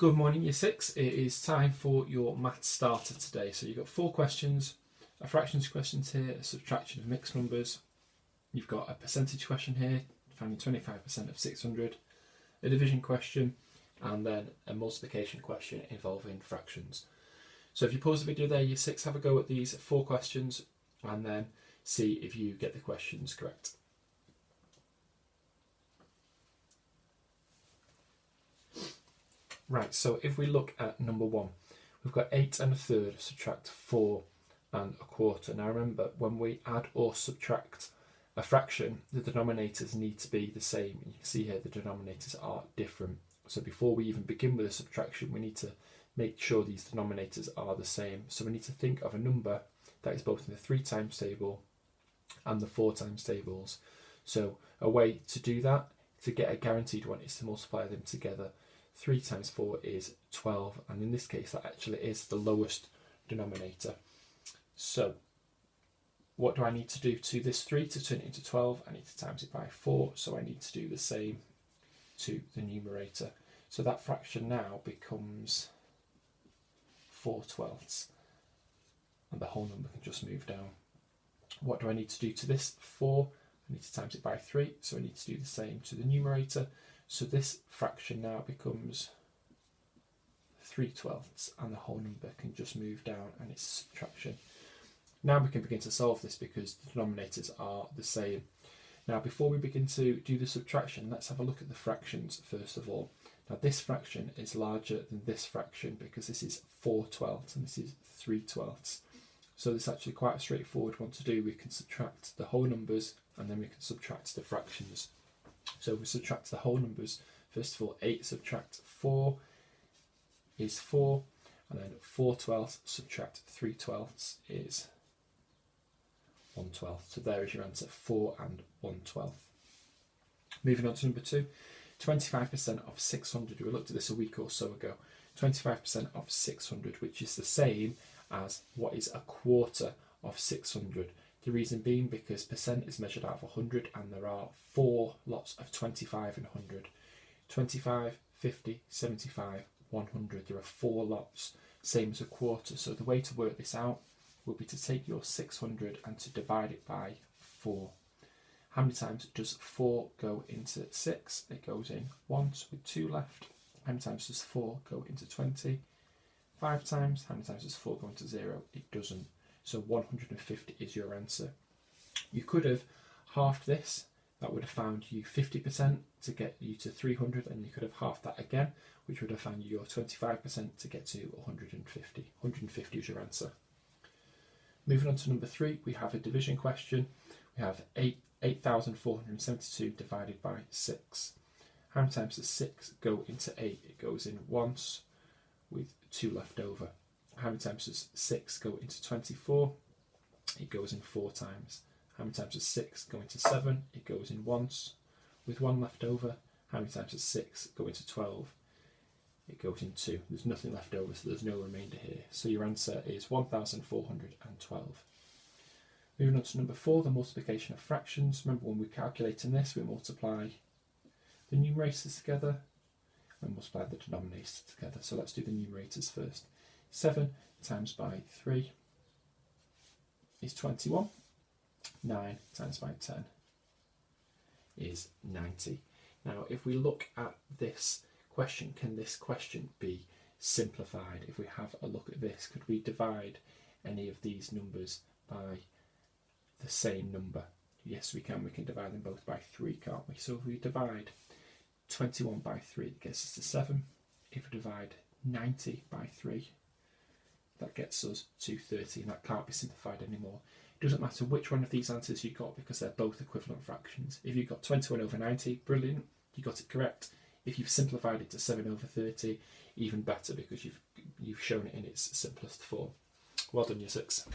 Good morning, Year 6. It is time for your maths starter today. So you've got 4 questions, a fractions question here, a subtraction of mixed numbers. You've got a percentage question here, finding 25% of 600, a division question, and then a multiplication question involving fractions. So if you pause the video there, Year 6, have a go at these 4 questions and then see if you get the questions correct. Right, so if we look at number 1, we've got 8 1/3 subtract 4 1/4. Now remember, when we add or subtract a fraction, the denominators need to be the same. You can see here the denominators are different. So before we even begin with a subtraction, we need to make sure these denominators are the same. So we need to think of a number that is both in the 3 times table and the 4 times tables. So a way to do that, to get a guaranteed one, is to multiply them together. 3 times 4 is 12, and in this case that actually is the lowest denominator. So what do I need to do to this 3 to turn it into 12? I need to times it by 4, so I need to do the same to the numerator. So that fraction now becomes 4/12, and the whole number can just move down. What do I need to do to this 4? I need to times it by 3, so I need to do the same to the numerator. So this fraction now becomes 3/12, and the whole number can just move down, and it's subtraction. Now we can begin to solve this because the denominators are the same. Now before we begin to do the subtraction, let's have a look at the fractions first of all. Now this fraction is larger than this fraction because this is 4/12 and this is 3/12. So this is actually quite a straightforward one to do. We can subtract the whole numbers and then we can subtract the fractions. So we subtract the whole numbers. First of all, 8 subtract 4 is 4, and then 4/12 subtract 3/12 is 1/12. So there is your answer, 4 and 1/12. Moving on to number 2, 25% of 600. We looked at this a week or so ago. 25% of 600, which is the same as what is a quarter of 600. The reason being because percent is measured out of 100 and there are 4 lots of 25 and 100. 25, 50, 75, 100. There are 4 lots, same as a quarter. So the way to work this out will be to take your 600 and to divide it by 4. How many times does 4 go into 6? It goes in once with 2 left. How many times does 4 go into 20? 5 times. How many times does 4 go into 0? It doesn't. So 150 is your answer. You could have halved this. That would have found you 50% to get you to 300, and you could have halved that again, which would have found you your 25% to get to 150. 150 is your answer. Moving on to number 3, we have a division question. We have 8,472 divided by 6. How many times does 6 go into 8? It goes in once with 2 left over. How many times does 6 go into 24? It goes in 4 times. How many times does 6 go into 7? It goes in once with 1 left over. How many times does 6 go into 12? It goes in 2. There's nothing left over, so there's no remainder here. So your answer is 1,412. Moving on to number 4, the multiplication of fractions. Remember, when we're calculating this, we multiply the numerators together and multiply the denominators together. So let's do the numerators first. 7 times by 3 is 21. 9 times by 10 is 90. Now, if we look at this question, can this question be simplified? If we have a look at this, could we divide any of these numbers by the same number? Yes, we can. We can divide them both by 3, can't we? So if we divide 21 by 3, it gets us to 7. If we divide 90 by 3, that gets us to 30, and that can't be simplified anymore. It doesn't matter which one of these answers you got because they're both equivalent fractions. If you got 21 over 90, brilliant, you got it correct. If you've simplified it to 7 over 30, even better because you've shown it in its simplest form. Well done, Year 6.